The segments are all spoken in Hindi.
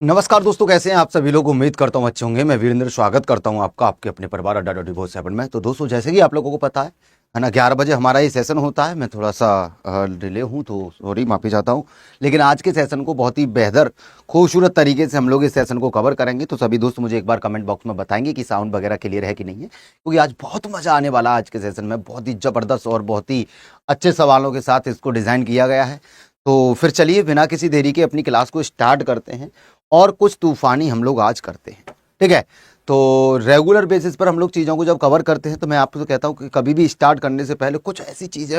नमस्कार दोस्तों, कैसे हैं आप सभी लोग। उम्मीद करता हूं अच्छे होंगे। मैं वीरेंद्र स्वागत करता हूं आपका आपके अपने परिवार अड्डा डॉट डिवोर्स 7 में। तो दोस्तों, जैसे कि आप लोगों को पता है ना, 11 बजे हमारा ये सेशन होता है। मैं थोड़ा सा डिले हूं तो सॉरी, माफी चाहता हूं। लेकिन आज के सेशन को बहुत ही बेहतर खूबसूरत तरीके से हम लोग इस सेशन को कवर करेंगे। तो सभी दोस्त मुझे एक बार कमेंट बॉक्स में बताएंगे कि साउंड वगैरह क्लियर है कि नहीं है, क्योंकि आज बहुत मजा आने वाला है। आज के सेशन में बहुत ही जबरदस्त और बहुत ही अच्छे सवालों के साथ इसको डिजाइन किया गया है। तो फिर चलिए बिना किसी देरी के अपनी क्लास को स्टार्ट करते हैं और कुछ तूफानी हम लोग आज करते हैं। ठीक है, तो रेगुलर बेसिस पर हम लोग चीज़ों को जब कवर करते हैं तो मैं आपको कहता हूँ कि कभी भी स्टार्ट करने से पहले कुछ ऐसी चीज़ें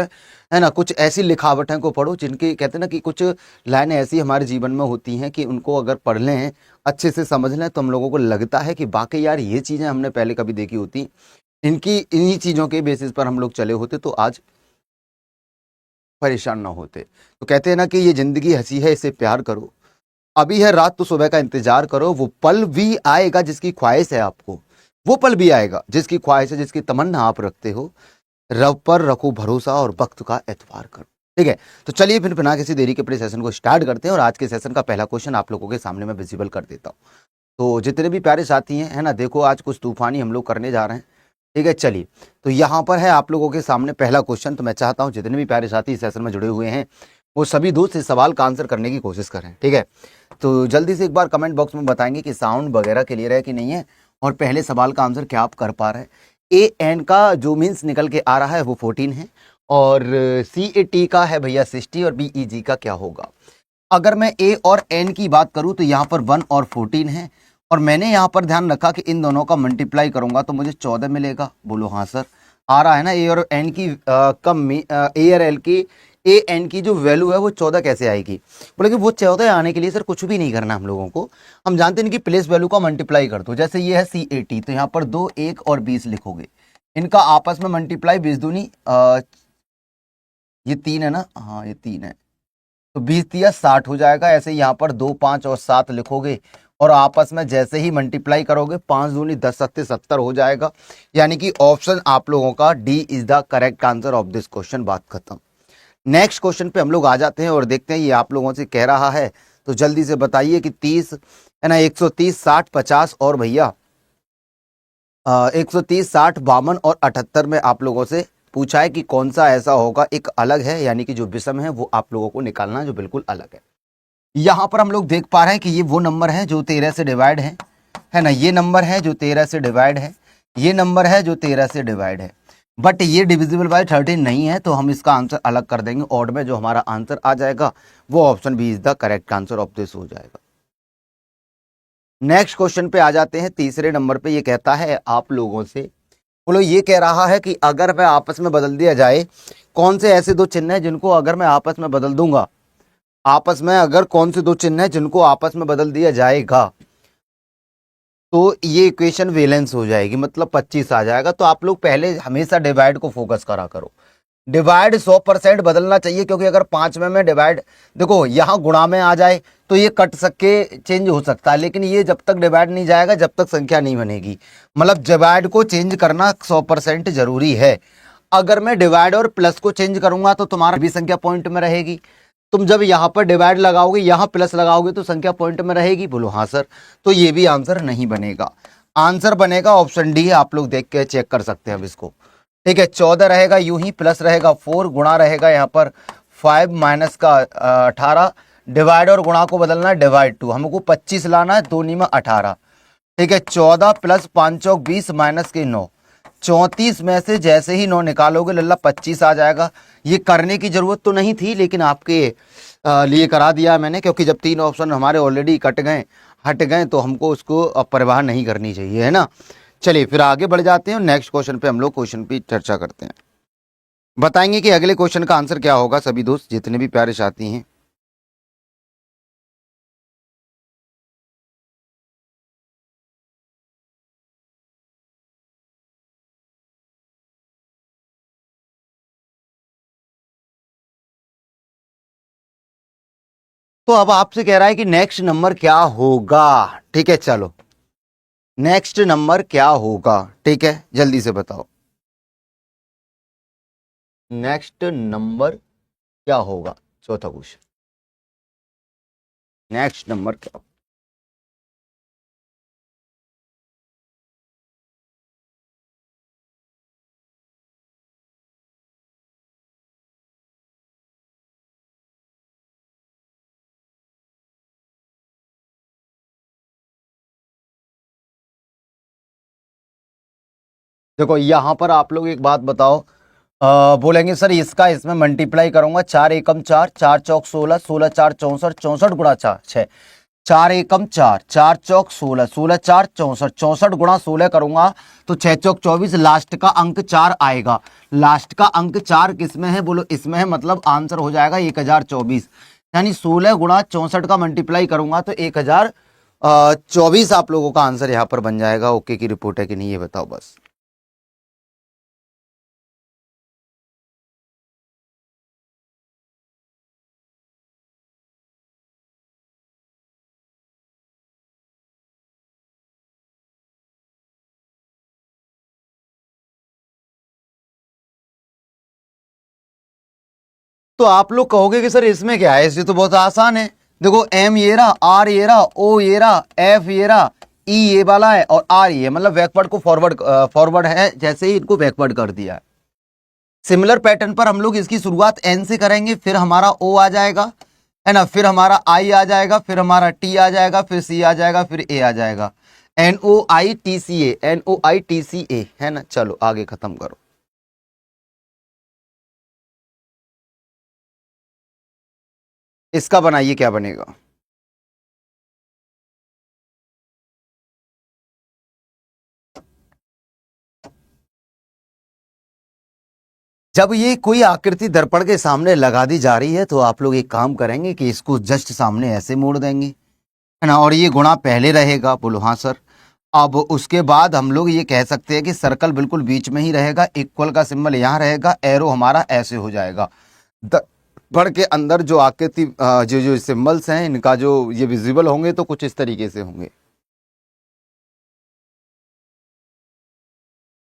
है ना, कुछ ऐसी लिखावटें को पढ़ो जिनकी कहते हैं ना कि कुछ लाइनें ऐसी हमारे जीवन में होती हैं कि उनको अगर पढ़ लें, अच्छे से समझ लें, तो हम लोगों को लगता है कि वाकई यार ये चीज़ें हमने पहले कभी देखी होती। इनकी इन्हीं चीज़ों के बेसिस पर हम लोग चले होते तो आज परेशान ना होते। तो कहते हैं ना कि ये जिंदगी हंसी है, इसे प्यार करो। अभी है रात तो सुबह का इंतजार करो। वो पल भी आएगा जिसकी ख्वाहिश है आपको, वो पल भी आएगा जिसकी ख्वाहिश है, जिसकी तमन्ना आप रखते हो। रब पर रखो भरोसा और वक्त का एतबार करो। ठीक है, तो चलिए फिर बिना किसी देरी के अपने सेशन को स्टार्ट करते हैं। और आज के सेशन का पहला क्वेश्चन आप लोगों के सामने मैं विजिबल कर देता हूँ। तो जितने भी प्यारे साथी हैं, है ना, देखो आज कुछ तूफानी हम लोग करने जा रहे हैं। ठीक है, चलिए। तो यहाँ पर है आप लोगों के सामने पहला क्वेश्चन। तो मैं चाहता हूँ जितने भी प्यारे साथी इस सेशन में जुड़े हुए हैं वो सभी दोस्त इस सवाल का आंसर करने की कोशिश करें। ठीक है, तो जल्दी से एक बार कमेंट बॉक्स में बताएंगे कि साउंड वगैरह क्लियर है कि नहीं है, और पहले सवाल का आंसर क्या आप कर पा रहे हैं। ए एन का जो मीन्स निकल के आ रहा है वो 14 है, और सी ए टी का है भैया 60, और बी ई जी का क्या होगा। अगर मैं ए और एन की बात करूं तो यहाँ पर 1 और 14 है, और मैंने यहाँ पर ध्यान रखा कि इन दोनों का मल्टीप्लाई करूंगा तो मुझे 14 मिलेगा। बोलो हाँ सर, आ रहा है ना। ए और एन की ए और एल की ए एन की जो वैल्यू है वो 14 कैसे आएगी। बोले कि वो 14 आने के लिए सर कुछ भी नहीं करना हम लोगों को। हम जानते हैं कि प्लेस वैल्यू का मल्टीप्लाई कर दो। जैसे ये है सी ए टी, तो यहाँ पर 2, 1 और 20 लिखोगे। इनका आपस में मल्टीप्लाई 20 दूनी ये 3 है ना, हाँ ये 3 है, तो 20 दिया 60 हो जाएगा। ऐसे यहाँ पर 2, 5 और 7 लिखोगे, और आपस में जैसे ही मल्टीप्लाई करोगे 5 दूनी 10, 7 70 हो जाएगा। यानी कि ऑप्शन आप लोगों का D is the correct answer of this question. बात खत्म। नेक्स्ट क्वेश्चन पे हम लोग आ जाते हैं और देखते हैं ये आप लोगों से कह रहा है। तो जल्दी से बताइए कि 30 है ना, 130, 60, 50 और भैया 130, 60, 52 और 78 में आप लोगों से पूछा है कि कौन सा ऐसा होगा एक अलग है, यानी कि जो विषम है वो आप लोगों को निकालना है जो बिल्कुल अलग है। यहां पर हम लोग देख पा रहे हैं कि ये वो नंबर है जो 13 से डिवाइड है ना। ये नंबर है जो 13 से डिवाइड है, ये नंबर है जो 13 से डिवाइड है, बट ये डिविजिबल बाय 13 नहीं है। तो हम इसका आंसर अलग कर देंगे। ऑड में जो हमारा आंसर आ जाएगा वो option B is the correct answer of this हो जाएगा। नेक्स्ट क्वेश्चन पे आ जाते हैं। तीसरे नंबर पे ये कहता है आप लोगों से, बोलो ये कह रहा है कि अगर मैं आपस में बदल दिया जाए, कौन से ऐसे दो चिन्ह हैं जिनको अगर मैं आपस में बदल दूंगा, आपस में अगर कौन से दो चिन्ह हैं जिनको आपस में बदल दिया जाएगा तो ये इक्वेशन वैलेंस हो जाएगी, मतलब 25 आ जाएगा। तो आप लोग पहले हमेशा डिवाइड को फोकस करा करो। डिवाइड 100% बदलना चाहिए, क्योंकि अगर 5 में डिवाइड, देखो यहाँ गुणा में आ जाए तो ये कट सके चेंज हो सकता है, लेकिन ये जब तक डिवाइड नहीं जाएगा जब तक संख्या नहीं बनेगी। मतलब डिवाइड को चेंज करना 100% जरूरी है। अगर मैं डिवाइड और प्लस को चेंज करूंगा तो तुम्हारा भी संख्या पॉइंट में रहेगी। तुम जब यहाँ पर डिवाइड लगाओगे, यहाँ प्लस लगाओगे तो संख्या पॉइंट में रहेगी। बोलो हाँ सर, तो ये भी आंसर नहीं बनेगा। आंसर बनेगा ऑप्शन डी। आप लोग देख के चेक कर सकते हैं अब इसको। ठीक है, 14 रहेगा, यूं ही प्लस रहेगा 4, गुणा रहेगा यहाँ पर 5 माइनस का 18। डिवाइड और गुणा को बदलना है डिवाइड टू, हमको 25 लाना है, 2 नी में 18। ठीक है, 14 प्लस 5 चौक 20 माइनस के 9, 34 में से जैसे ही 9 निकालोगे लल्ला 25 आ जाएगा। ये करने की जरूरत तो नहीं थी, लेकिन आपके लिए करा दिया मैंने, क्योंकि जब 3 ऑप्शन हमारे ऑलरेडी कट गए, हट गए, तो हमको उसको परवाह नहीं करनी चाहिए, है ना। चलिए फिर आगे बढ़ जाते हैं। नेक्स्ट क्वेश्चन पे हम लोग क्वेश्चन पे चर्चा करते हैं। बताएंगे कि अगले क्वेश्चन का आंसर क्या होगा सभी दोस्त जितने भी प्यारे साथी हैं। तो अब आपसे कह रहा है कि नेक्स्ट नंबर क्या होगा। ठीक है, चलो नेक्स्ट नंबर क्या होगा। ठीक है, जल्दी से बताओ नेक्स्ट नंबर क्या होगा। चौथा क्वेश्चन, नेक्स्ट नंबर क्या होगा? देखो यहाँ पर आप लोग एक बात बताओ, बोलेंगे सर इसका इसमें मल्टीप्लाई करूंगा, 4 एकम 4, 4 चौक 16, 16 4 64, 64 गुणा 4 6, 4 एकम 4, 4 चौक 16, 16 4 64, 64 गुणा 16 करूंगा तो 6 चौक 24, लास्ट का अंक 4 आएगा। लास्ट का अंक 4 किसमें है बोलो, इसमें है, मतलब आंसर हो जाएगा 1024। यानी 16 गुणा 64 का मल्टीप्लाई करूंगा तो 1024 आप लोगों का आंसर यहाँ पर बन जाएगा। ओके की रिपोर्ट है कि नहीं ये बताओ बस। तो आप लोग कहोगे कि सर इसमें क्या है, इससे तो बहुत आसान है। देखो एम ये रहा, आर ये रहा, ओ ये रहा, एफ ये रहा, ई ये वाला है और आर ये, मतलब बैकवर्ड को फॉरवर्ड फॉरवर्ड है, जैसे ही इनको बैकवर्ड कर दिया है। सिमिलर पैटर्न पर हम लोग इसकी शुरुआत एन से करेंगे, फिर हमारा ओ आ जाएगा, है ना, फिर हमारा आई आ जाएगा, फिर हमारा टी आ जाएगा, फिर सी आ जाएगा, फिर ए आ जाएगा। N O I T C A, N O I T C A, है ना। चलो आगे खत्म करो। इसका बनाइए क्या बनेगा। जब ये कोई आकृति दर्पण के सामने लगा दी जा रही है तो आप लोग एक काम करेंगे कि इसको जस्ट सामने ऐसे मोड़ देंगे, है ना, और ये गुणा पहले रहेगा। बोलो हाँ सर। अब उसके बाद हम लोग ये कह सकते हैं कि सर्कल बिल्कुल बीच में ही रहेगा, इक्वल का सिंबल यहाँ रहेगा, एरो हमारा ऐसे हो जाएगा। दर्पण के अंदर जो आकृति जो जो सिंबल्स हैं इनका जो ये विजिबल होंगे तो कुछ इस तरीके से होंगे।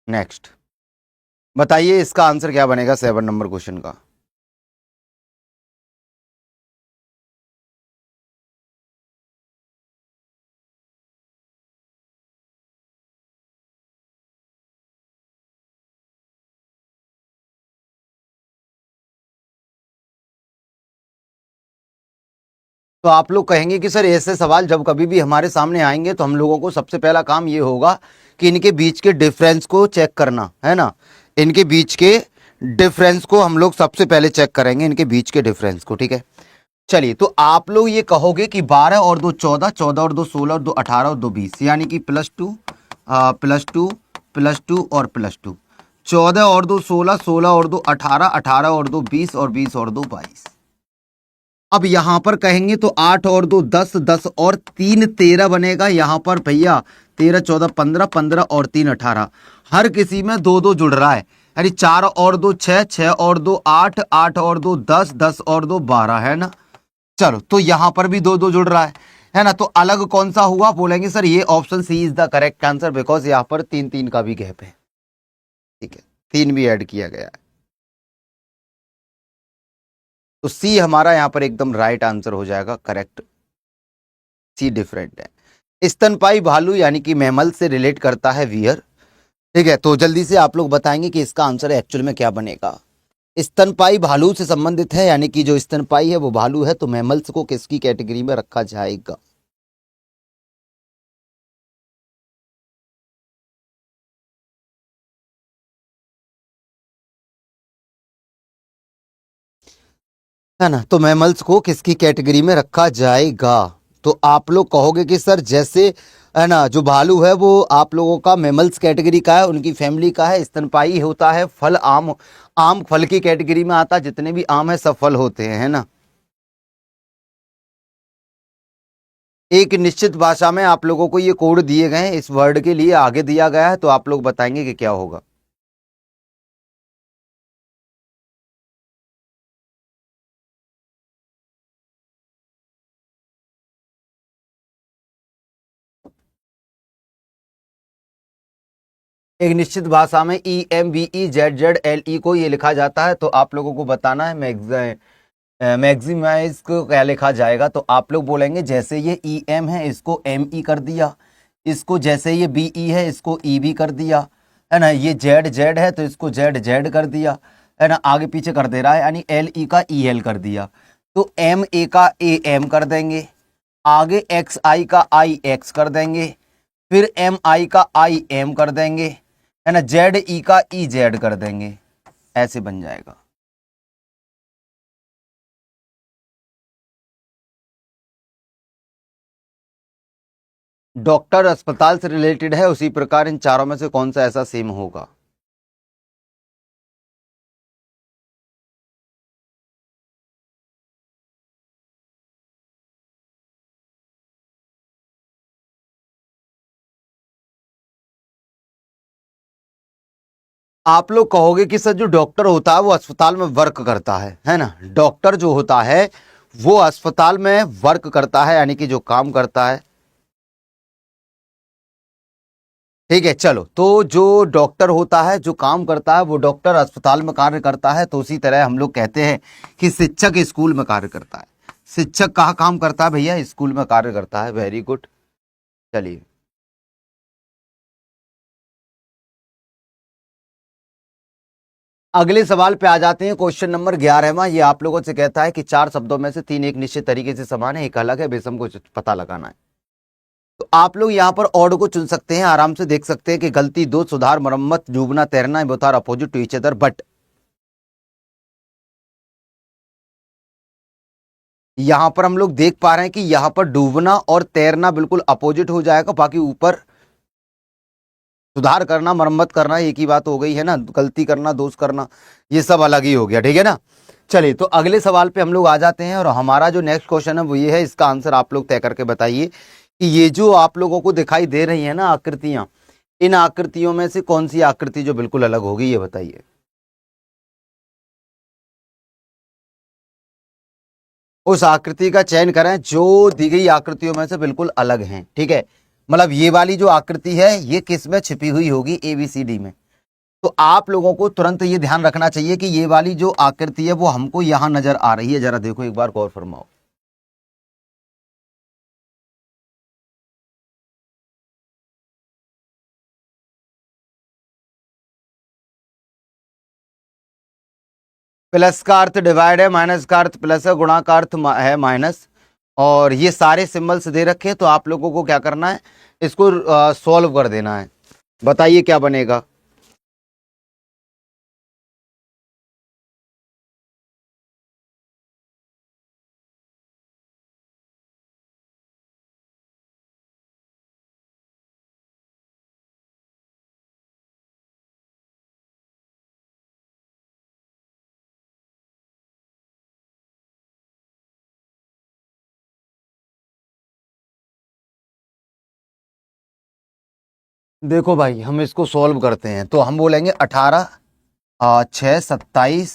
नेक्स्ट बताइए इसका आंसर क्या बनेगा 7 नंबर क्वेश्चन का। तो आप लोग कहेंगे कि सर ऐसे सवाल जब कभी भी हमारे सामने आएंगे तो हम लोगों को सबसे पहला काम ये होगा कि इनके बीच के डिफरेंस को चेक करना, है ना। इनके बीच के डिफरेंस को हम लोग सबसे पहले चेक करेंगे, इनके बीच के डिफरेंस को, ठीक है। चलिए तो आप लोग ये कहोगे कि 12 और 2 14, 14 और 2 16 और 2 18 और 2 20, यानी कि +2 +2 +2 और +2, 14 और 2 16, 16 और 2 18, 18 और 2 20 और 20 और 2 22। अब यहां पर कहेंगे तो 8 और 2 10, 10 और 3 13 बनेगा। यहां पर भैया 13 14 15, 15 और 3 18, हर किसी में 2 2 जुड़ रहा है, यानी 4 और 2 6, 6 और 2 8, 8 और 2 10, 10 और 2 12, है ना। चलो तो यहां पर भी 2 2 जुड़ रहा है ना। तो अलग कौन सा हुआ, बोलेंगे सर ये option C is the correct answer, because यहां पर 3 3 का भी गैप है, ठीक है, 3 भी ऐड किया गया है। तो सी हमारा यहां पर एकदम राइट आंसर हो जाएगा, करेक्ट, सी डिफरेंट है। स्तनपाई भालू यानी कि मैमल से रिलेट करता है वियर, ठीक है। तो जल्दी से आप लोग बताएंगे कि इसका आंसर एक्चुअल में क्या बनेगा। स्तनपाई भालू से संबंधित है, यानी कि जो स्तनपाई है वो भालू है, तो मैमल्स को किसकी कैटेगरी में रखा जाएगा। है ना, तो मैमल्स को किसकी कैटेगरी में रखा जाएगा। तो आप लोग कहोगे कि सर जैसे, है ना, जो भालू है वो आप लोगों का मैमल्स कैटेगरी का है, उनकी फैमिली का है, स्तनपाई होता है, फल आम, आम फल की कैटेगरी में आता है, जितने भी आम है सब फल होते हैं, है ना। एक निश्चित भाषा में आप लोगों को ये कोड दिए गए हैं, इस वर्ड के लिए आगे दिया गया है, तो आप लोग बताएंगे कि क्या होगा। एक निश्चित भाषा में EMVEZZLE को ये लिखा जाता है, तो आप लोगों को बताना है मैक्सिमाइज को क्या लिखा जाएगा। तो आप लोग बोलेंगे जैसे ये EM है इसको ME कर दिया, इसको जैसे ये BE है इसको EB कर दिया, है ना, ये Z है तो इसको ZZ कर दिया, है ना, आगे पीछे कर दे रहा है, यानी LE का EL कर दिया। तो MA का AM कर देंगे, आगे XI का IX कर देंगे, फिर MI का IM कर देंगे, है ना, जेड ई का ई जेड कर देंगे, ऐसे बन जाएगा। डॉक्टर अस्पताल से रिलेटेड है, उसी प्रकार इन चारों में से कौन सा ऐसा सेम होगा। आप लोग कहोगे कि सर जो डॉक्टर होता है वो अस्पताल में वर्क करता है ना, डॉक्टर जो होता है वो अस्पताल में वर्क करता है, यानी कि जो काम करता है। ठीक है, चलो, तो जो डॉक्टर होता है जो काम करता है वो डॉक्टर अस्पताल में कार्य करता है, तो उसी तरह हम लोग कहते हैं कि शिक्षक स्कूल में कार्य करता है। शिक्षक कहाँ काम करता है भैया, स्कूल में कार्य करता है। Very good. चलिए, अगले सवाल पे आ जाते हैं। क्वेश्चन नंबर 11वां, ये आप लोगों से कहता है कि चार शब्दों में से तीन एक निश्चित तरीके से समान है, एक अलग है, विषम को पता लगाना है। तो आप लोग यहाँ पर ऑड को चुन सकते हैं, आराम से देख सकते हैं कि गलती, दोष, सुधार, मरम्मत, डूबना, तैरना, both are opposite to each other, but यहां पर हम लोग देख पा रहे हैं कि यहां पर डूबना और तैरना बिल्कुल अपोजिट हो जाएगा, बाकी ऊपर सुधार करना, मरम्मत करना एक ही बात हो गई है ना, गलती करना, दोष करना, ये सब अलग ही हो गया। ठीक है ना। चलिए, तो अगले सवाल पे हम लोग आ जाते हैं, और हमारा जो नेक्स्ट क्वेश्चन है वो ये है, इसका आंसर आप लोग तय करके बताइए कि ये जो आप लोगों को दिखाई दे रही है ना आकृतियां, इन आकृतियों में से कौन सी आकृति जो बिल्कुल अलग होगी, ये बताइए। उस आकृति का चयन करें जो दी गई आकृतियों में से बिल्कुल अलग हैं। ठीक है, मतलब ये वाली जो आकृति है ये किस में छिपी हुई होगी, ABCD में। तो आप लोगों को तुरंत ये ध्यान रखना चाहिए कि ये वाली जो आकृति है वो हमको यहां नजर आ रही है, जरा देखो एक बार गौर फरमाओ। प्लस का अर्थ डिवाइड है, माइनस का अर्थ प्लस है, गुणा का अर्थ है माइनस, और ये सारे सिंबल्स दे रखे हैं, तो आप लोगों को क्या करना है, इसको सॉल्व कर देना है। बताइए क्या बनेगा। देखो भाई, हम इसको सॉल्व करते हैं, तो हम बोलेंगे 18 6 27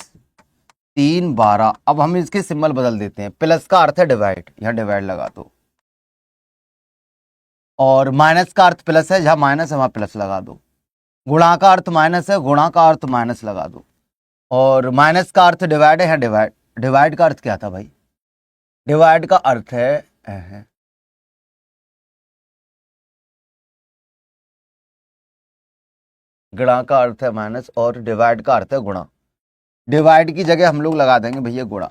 3 12। अब हम इसके सिंबल बदल देते हैं, प्लस का अर्थ है डिवाइड, यहाँ डिवाइड लगा दो, और माइनस का अर्थ प्लस है, जहां माइनस है वहां प्लस लगा दो, गुणा का अर्थ माइनस है, गुणा का अर्थ माइनस लगा दो, और माइनस का अर्थ डिवाइड है, यहाँ डिवाइड, डिवाइड का अर्थ क्या था भाई, डिवाइड का अर्थ है गुणा का अर्थ है माइनस, और डिवाइड का अर्थ है गुणा। डिवाइड की जगह हम लोग लगा देंगे भैया गुणा।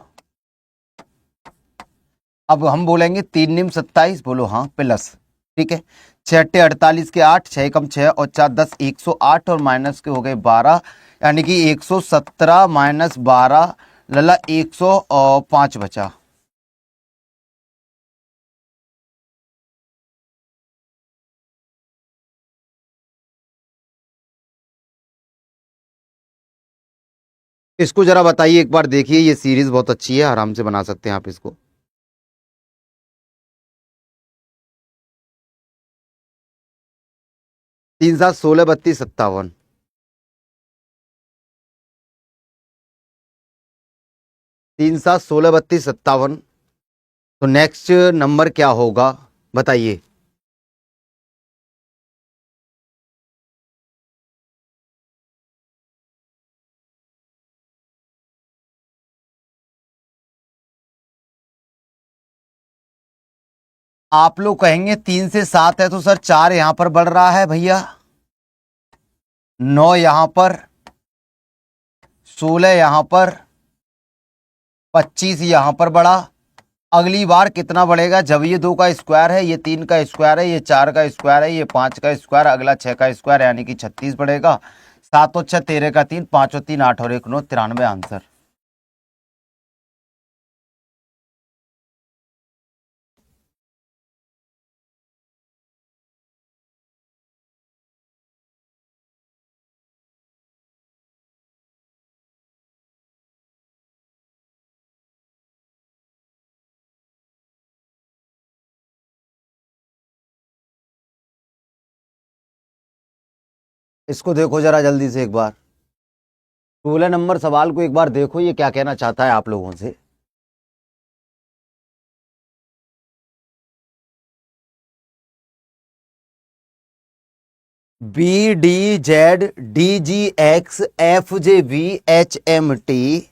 अब हम बोलेंगे 3 निम 27, बोलो हाँ, प्लस। ठीक है, 6 अट्ठे 48 के 8, 6 कम 6 और 4 10, 108, और माइनस के हो गए 12, यानी कि 117 माइनस 12 लला 105 बचा। इसको जरा बताइए एक बार, देखिए ये सीरीज बहुत अच्छी है, आराम से बना सकते हैं आप इसको। 3 7 16 32 57। 3 7 16 32 57। तो नेक्स्ट नंबर क्या होगा, बताइए। आप लोग कहेंगे 3 से 7 है, तो सर 4 यहां पर बढ़ रहा है भैया, 9 यहां पर, 16 यहां पर, 25 यहां पर बढ़ा, अगली बार कितना बढ़ेगा? जब ये 2 का स्क्वायर है, ये 3 का स्क्वायर है, ये 4 का स्क्वायर है, ये 5 का स्क्वायर, अगला 6 का स्क्वायर, यानी कि 36 बढ़ेगा। 7 और 6 13 का 3, 5 और 3 8 और 1 9, 93 आंसर। इसको देखो जरा जल्दी से एक बार, 16 नंबर सवाल को एक बार देखो, ये क्या कहना चाहता है आप लोगों से। B D Z D G X F J V H M T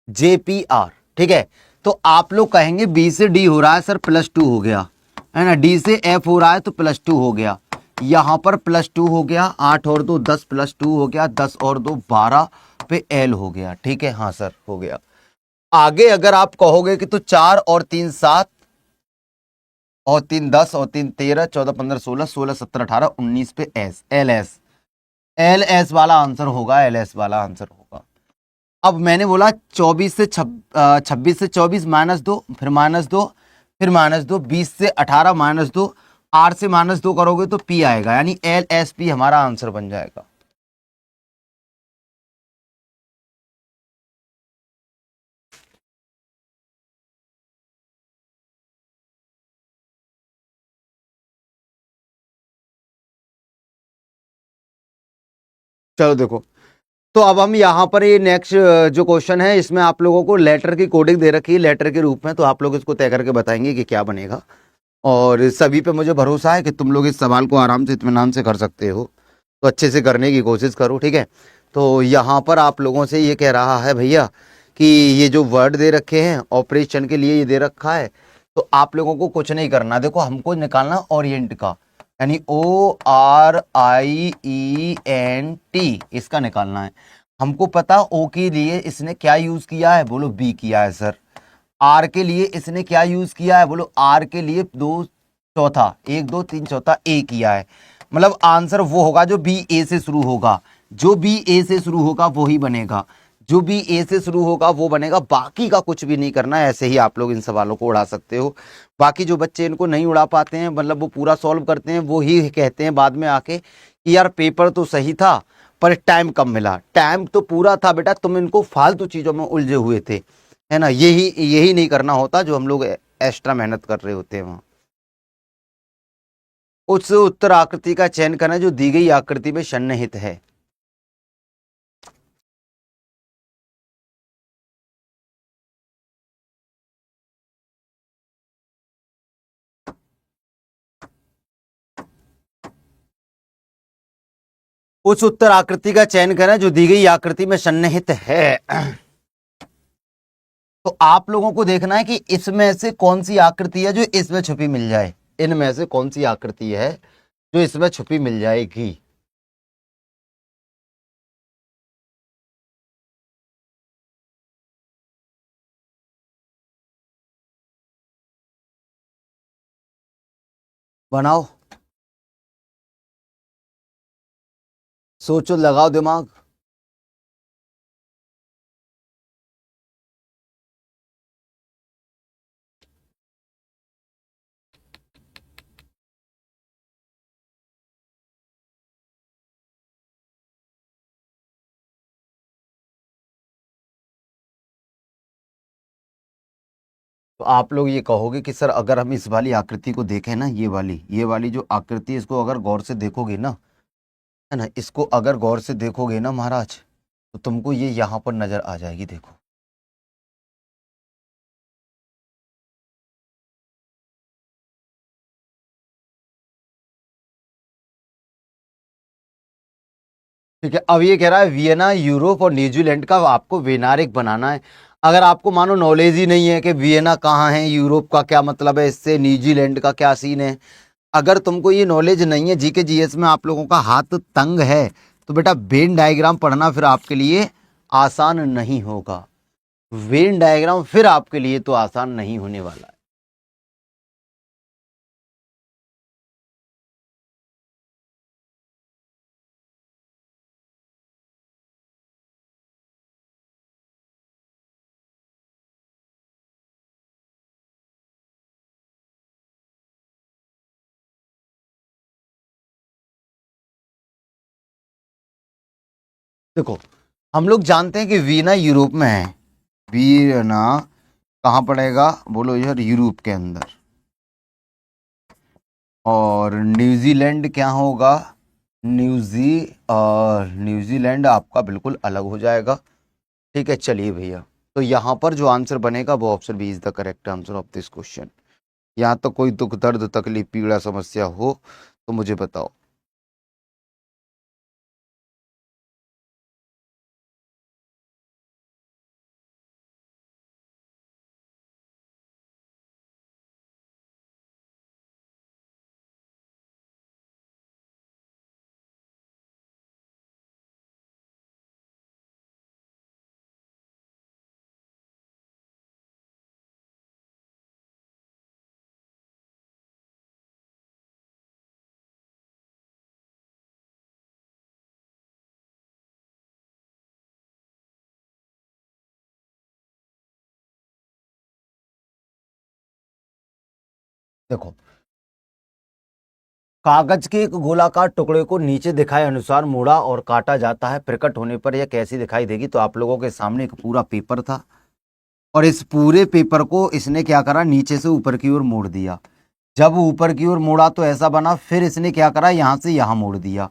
J P R, ठीक है। तो आप लोग कहेंगे बी से डी हो रहा है सर, +2 हो गया, है ना। डी से एफ हो रहा है तो +2 हो गया, यहां पर +2 हो गया, 8 और 2 10 +2 हो गया, 10 और 2 12 पे एल हो गया, ठीक है। हाँ सर हो गया। आगे अगर आप कहोगे कि तो 4 और 3 7 और 3 10 और 3 13 14 15 16 16 17 18 19 पे S, L S, L S वाला आंसर होगा, एल एस वाला आंसर होगा। अब मैंने बोला 26 से 26 से 24 -2, फिर -2, फिर -2, 20 से 18 -2, आर से -2 करोगे तो पी आएगा, यानी एल एस पी हमारा आंसर बन जाएगा। चलो देखो, तो अब हम यहाँ पर ये नेक्स्ट जो क्वेश्चन है, इसमें आप लोगों को लेटर की कोडिंग दे रखी है लेटर के रूप में, तो आप लोग इसको तय करके बताएंगे कि क्या बनेगा। और सभी पे मुझे भरोसा है कि तुम लोग इस सवाल को आराम से इत्मीनान से कर सकते हो, तो अच्छे से करने की कोशिश करो, ठीक है। तो यहाँ पर आप लोगों से ये कह रहा है भैया कि ये जो वर्ड दे रखे हैं ऑपरेशन के लिए, ये दे रखा है, तो आप लोगों को कुछ नहीं करना। देखो हमको निकालना ओरिएंट का, यानी ORIENT, इसका निकालना है। हमको पता ओ के लिए इसने क्या यूज किया है, बोलो बी किया है सर। आर के लिए इसने क्या यूज किया है, बोलो आर के लिए 2 चौथा, 1 2 3 चौथा ए किया है। मतलब आंसर वो होगा जो बी ए से शुरू होगा, जो बी ए से शुरू होगा वो ही बनेगा, जो भी ए से शुरू होगा वो बनेगा। बाकी का कुछ भी नहीं करना है, ऐसे ही आप लोग इन सवालों को उड़ा सकते हो। बाकी जो बच्चे इनको नहीं उड़ा पाते हैं, मतलब वो पूरा सॉल्व करते हैं, वो ही कहते हैं बाद में आके कि यार पेपर तो सही था पर टाइम कम मिला। टाइम तो पूरा था बेटा, तुम इनको फालतू चीजों में उलझे हुए थे, है ना। यही यही नहीं करना होता जो हम लोग एक्स्ट्रा मेहनत कर रहे होते हैं वहां। उस उत्तर आकृति का चयन करना जो दी गई आकृति में सन्निहित है। उस उत्तर आकृति का चयन करें जो दी गई आकृति में सन्निहित है। तो आप लोगों को देखना है कि इसमें से कौन सी आकृति है जो इसमें छुपी मिल जाए, इनमें से कौन सी आकृति है जो इसमें छुपी मिल जाएगी। बनाओ, सोचो, लगाओ दिमाग। तो आप लोग ये कहोगे कि सर अगर हम इस वाली आकृति को देखें ना, ये वाली जो आकृति, इसको अगर गौर से देखोगे ना, है ना, इसको अगर गौर से देखोगे ना महाराज, तो तुमको ये यहां पर नजर आ जाएगी। देखो, ठीक है। अब ये कह रहा है वियना यूरोप और न्यूजीलैंड का आपको वेनारिक बनाना है। अगर आपको मानो नॉलेज ही नहीं है कि वियना कहाँ है, यूरोप का क्या मतलब है इससे, न्यूजीलैंड का क्या सीन है, अगर तुमको ये नॉलेज नहीं है, जीके जीएस में आप लोगों का हाथ तंग है, तो बेटा वेन डायग्राम पढ़ना फिर आपके लिए आसान नहीं होगा। वेन डायग्राम फिर आपके लिए तो आसान नहीं होने वाला है। देखो, हम लोग जानते हैं कि वीना यूरोप में है। वीना कहाँ पड़ेगा बोलो यार, यूरोप के अंदर। और न्यूजीलैंड क्या होगा, न्यूजीलैंड आपका बिल्कुल अलग हो जाएगा। ठीक है, चलिए भैया, तो यहाँ पर जो आंसर बनेगा वो option B is the correct answer of this question. यहाँ तो कोई दुख दर्द तकलीफ पीड़ा समस्या हो तो मुझे बताओ। देखो, कागज के एक गोलाकार टुकड़े को नीचे दिखाए अनुसार मोड़ा और काटा जाता है, प्रकट होने पर यह कैसी दिखाई देगी। तो आप लोगों के सामने एक पूरा पेपर था और इस पूरे पेपर को इसने क्या करा, नीचे से ऊपर की ओर मोड़ दिया। जब ऊपर की ओर मोड़ा तो ऐसा बना, फिर इसने क्या करा, यहां से यहां मोड़ दिया,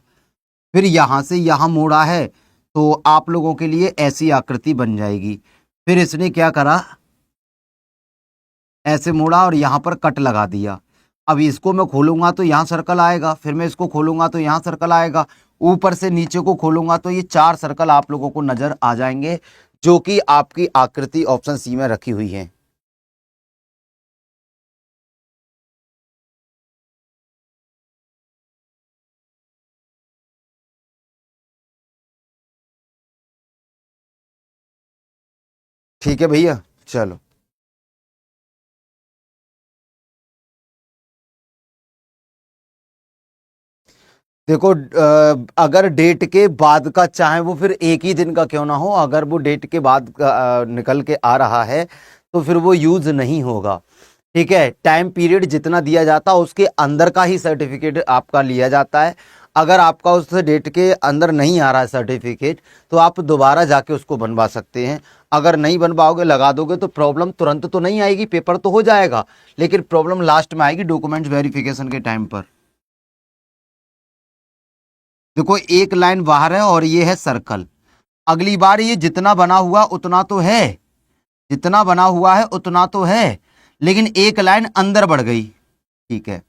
फिर यहां से यहां मोड़ा है तो आप लोगों के लिए ऐसी आकृति बन जाएगी। फिर इसने क्या करा, ऐसे मोड़ा और यहां पर कट लगा दिया। अब इसको मैं खोलूंगा तो यहां सर्कल आएगा, फिर मैं इसको खोलूंगा तो यहां सर्कल आएगा, ऊपर से नीचे को खोलूंगा तो ये 4 सर्कल आप लोगों को नजर आ जाएंगे, जो कि आपकी आकृति ऑप्शन सी में रखी हुई है। ठीक है भैया, चलो। देखो, अगर डेट के बाद का चाहे वो फिर एक ही दिन का क्यों ना हो, अगर वो डेट के बाद का निकल के आ रहा है तो फिर वो यूज नहीं होगा। ठीक है, टाइम पीरियड जितना दिया जाता है उसके अंदर का ही सर्टिफिकेट आपका लिया जाता है। अगर आपका उस डेट के अंदर नहीं आ रहा है सर्टिफिकेट तो आप दोबारा जाके उसको बनवा सकते हैं। अगर नहीं बनवाओगे, लगा दोगे तो प्रॉब्लम तुरंत तो नहीं आएगी, पेपर तो हो जाएगा, लेकिन प्रॉब्लम लास्ट में आएगी डॉक्यूमेंट वेरिफिकेशन के टाइम पर। देखो, एक लाइन बाहर है और ये है सर्कल। अगली बार ये जितना बना हुआ उतना तो है, जितना बना हुआ है उतना तो है, लेकिन एक लाइन अंदर बढ़ गई। ठीक है,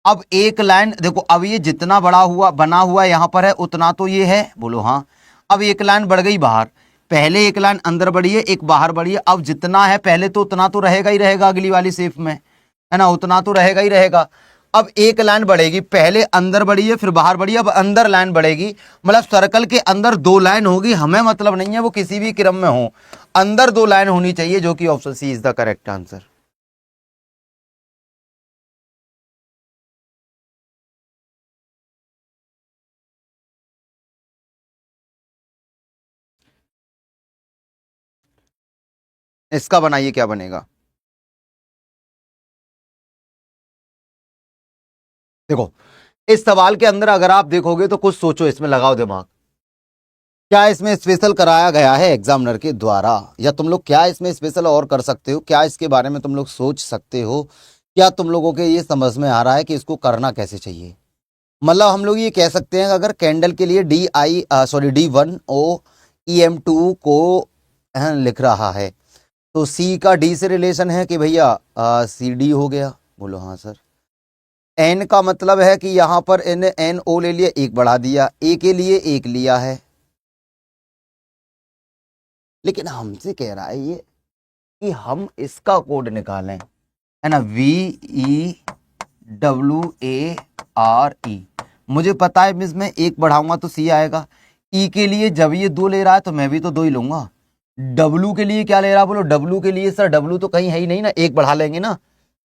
अब एक लाइन देखो, अब ये जितना बड़ा हुआ बना हुआ यहां पर है उतना तो ये है, बोलो हाँ। अब एक लाइन बढ़ गई बाहर, पहले एक लाइन अंदर बढ़ी है, एक बाहर बढ़ी है। अब जितना है पहले तो उतना तो रहेगा ही रहेगा, अगली वाली शेप में, है ना, उतना तो रहेगा ही रहेगा। अब एक लाइन बढ़ेगी, पहले अंदर बढ़ी है फिर बाहर बढ़ी, अब अंदर लाइन बढ़ेगी, मतलब सर्कल के अंदर 2 लाइन होगी। हमें मतलब नहीं है वो किसी भी क्रम में हो, अंदर 2 लाइन होनी चाहिए, जो कि option C is the correct answer. इसका बनाइए, क्या बनेगा। देखो, इस सवाल के अंदर अगर आप देखोगे तो कुछ सोचो, इसमें लगाओ दिमाग। क्या इसमें स्पेशल कराया गया है एग्जामिनर के द्वारा, या तुम लोग क्या इसमें स्पेशल और कर सकते हो, क्या इसके बारे में तुम लोग सोच सकते हो, क्या तुम लोगों के ये समझ में आ रहा है कि इसको करना कैसे चाहिए। मतलब हम लोग ये कह सकते हैं कि अगर कैंडल के लिए D1O EM2 को लिख रहा है तो C का D से रिलेशन है कि भैया CD हो गया, बोलो हाँ सर। N का मतलब है कि यहां पर NO ले लिया, एक बढ़ा दिया, A के लिए एक लिया है, लेकिन हमसे कह रहा है ये कि हम इसका कोड निकालें, है ना, VEWARE। मुझे पता है इसमें एक बढ़ाऊंगा तो C आएगा। E के लिए जब ये 2 ले रहा है तो मैं भी तो 2 ही लूंगा, डब्लू के लिए क्या ले रहा, बोलो डब्लू के लिए सर, डब्लू तो कहीं है ही नहीं ना, एक बढ़ा लेंगे ना,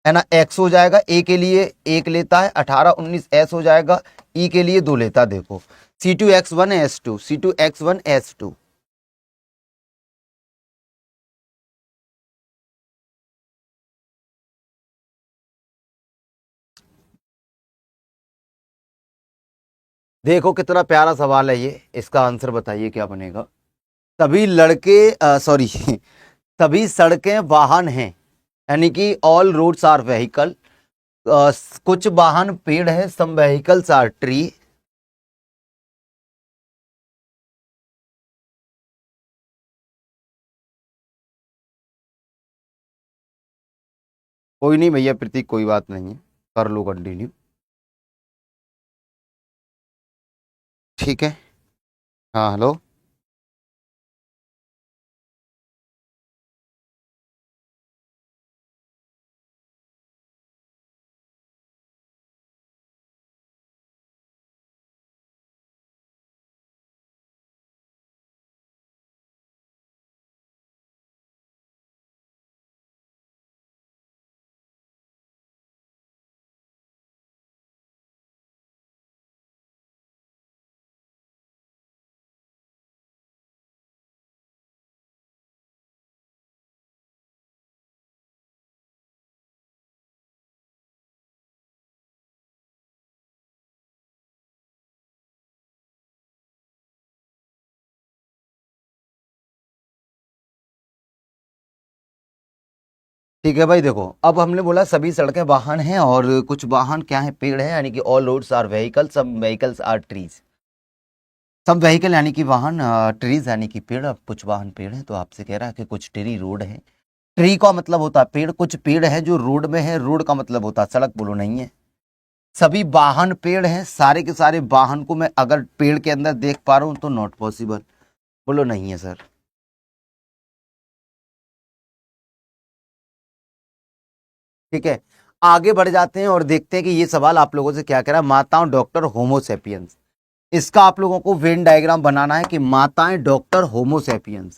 है ना, एक्स हो जाएगा, ए के लिए एक लेता है, 18 19 एस हो जाएगा, ई के लिए 2 लेता है। देखो C2X1S2, C2X1S2। देखो कितना प्यारा सवाल है ये, इसका आंसर बताइए क्या बनेगा। सभी लड़के सॉरी सभी सड़कें वाहन हैं, यानी कि ऑल रोड्स आर व्हीकल। कुछ वाहन पेड़ है, सम व्हीकल्स आर ट्री। कोई नहीं भैया प्रतीक, कोई बात नहीं है, कर लो कंटिन्यू। ठीक है। हाँ हेलो। ठीक है भाई, देखो अब हमने बोला सभी सड़कें वाहन हैं, और कुछ वाहन क्या है, पेड़ है, यानी कि all roads are vehicle, some vehicles are trees. सब व्हीकल यानी कि वाहन, ट्रीज यानी कि पेड़, अब कुछ वाहन पेड़ है, तो आपसे कह रहा है कि कुछ ट्री रोड है। ट्री का मतलब होता है पेड़, कुछ पेड़ है जो रोड में है, रोड का मतलब होता है सड़क, बोलो नहीं है। सभी वाहन पेड़ हैं, सारे के सारे वाहन को मैं अगर पेड़ के अंदर देख पा रहा हूं तो नॉट पॉसिबल, बोलो नहीं है सर। ठीक है, आगे बढ़ जाते हैं और देखते हैं कि ये सवाल आप लोगों से क्या कह रहा है। माताओं डॉक्टर होमोसेपियंस, इसका आप लोगों को वेन डायग्राम बनाना है कि माताएं डॉक्टर होमोसेपियंस,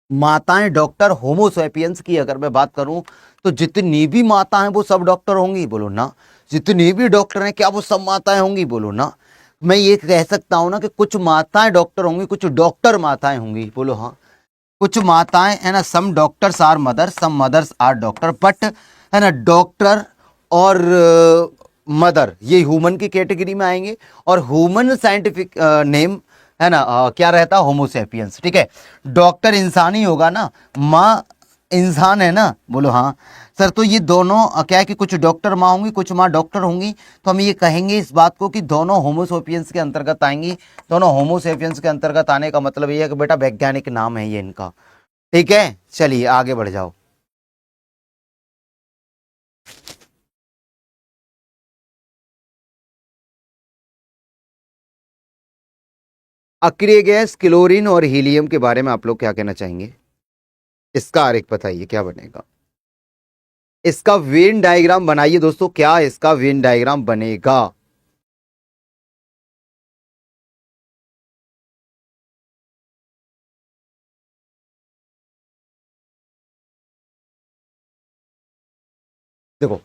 माताएं डॉक्टर होमोसेपियंस की अगर मैं बात करूं तो जितनी भी माता हैं वो सब डॉक्टर होंगी, बोलो ना। जितनी भी डॉक्टर हैं क्या वो सब माताएं होंगी, बोलो ना। मैं ये कह सकता हूं ना कि कुछ माताएं डॉक्टर होंगी, कुछ डॉक्टर माताएं होंगी, बोलो हाँ। कुछ माताएं है ना, some doctors are mother, some mothers are doctor, but है ना डॉक्टर और मदर ये ह्यूमन की कैटेगरी में आएंगे, और ह्यूमन साइंटिफिक नेम है ना क्या रहता है, होमोसेपियंस। ठीक है, डॉक्टर इंसान ही होगा ना, माँ इंसान है ना, बोलो हाँ। सर तो ये दोनों क्या है कि कुछ डॉक्टर माँ होंगी, कुछ माँ डॉक्टर होंगी, तो हम ये कहेंगे इस बात को कि दोनों होमोसेपियंस के अंतर्गत आएंगी। दोनों होमोसेपियंस के अंतर्गत आने का मतलब ये है कि बेटा वैज्ञानिक नाम है ये इनका। ठीक है, चलिए आगे बढ़ जाओ। अक्रिय गैस क्लोरीन और हीलियम के बारे में आप लोग क्या कहना चाहेंगे, इसका आरेख बताइए क्या बनेगा। इसका वेन डायग्राम बनाइए दोस्तों, क्या इसका वेन डायग्राम बनेगा। देखो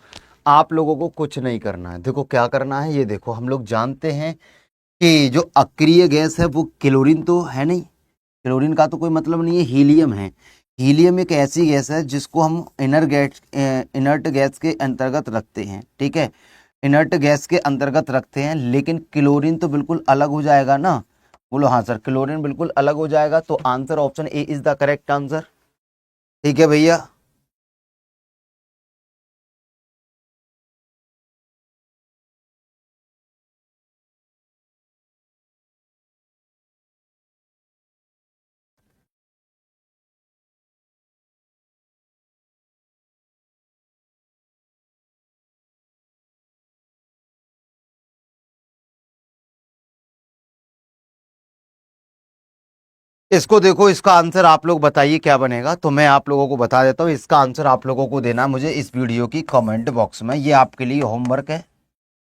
आप लोगों को कुछ नहीं करना है, देखो क्या करना है, ये देखो हम लोग जानते हैं कि जो अक्रिय गैस है वो क्लोरीन तो है नहीं, क्लोरीन का तो कोई मतलब नहीं है, हीलियम है। हीलियम एक ऐसी गैस है जिसको हम इनर्ट गैस के अंतर्गत रखते हैं। ठीक है, इनर्ट गैस के अंतर्गत रखते हैं, लेकिन क्लोरीन तो बिल्कुल अलग हो जाएगा ना, बोलो हाँ सर, क्लोरीन बिल्कुल अलग हो जाएगा, तो answer option A is the correct answer. ठीक है भैया। इसको देखो, इसका आंसर आप लोग बताइए क्या बनेगा, तो मैं आप लोगों को बता देता हूँ। इसका आंसर आप लोगों को देना है मुझे इस वीडियो की कमेंट बॉक्स में, ये आपके लिए होमवर्क है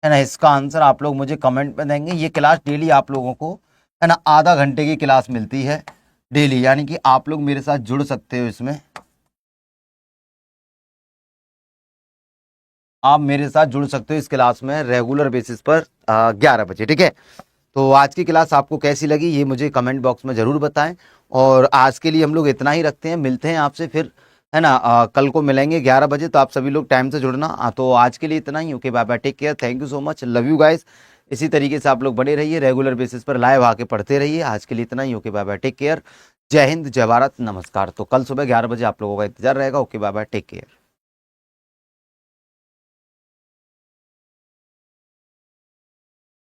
ना। इसका आंसर आप लोग मुझे कमेंट में देंगे। ये क्लास डेली आप लोगों को है ना आधा घंटे की क्लास मिलती है, डेली, यानी कि आप लोग मेरे साथ जुड़ सकते हो इसमें, आप मेरे साथ जुड़ सकते हो इस क्लास में रेगुलर बेसिस पर 11 बजे, ठीक है। तो आज की क्लास आपको कैसी लगी ये मुझे कमेंट बॉक्स में ज़रूर बताएं। और आज के लिए हम लोग इतना ही रखते हैं, मिलते हैं आपसे फिर, है ना। कल को मिलेंगे 11 बजे, तो आप सभी लोग टाइम से जुड़ना। तो आज के लिए इतना ही। Okay, bye bye, take care, thank you so much, love you guys. इसी तरीके से आप लोग बने रहिए, रेगुलर बेसिस पर लाइव आके पढ़ते रहिए। आज के लिए इतना ही। Okay, bye bye, take care, जय हिंद, जय भारत, नमस्कार। तो कल सुबह 11 बजे आप लोगों का इंतजार रहेगा। Okay, bye bye, take care.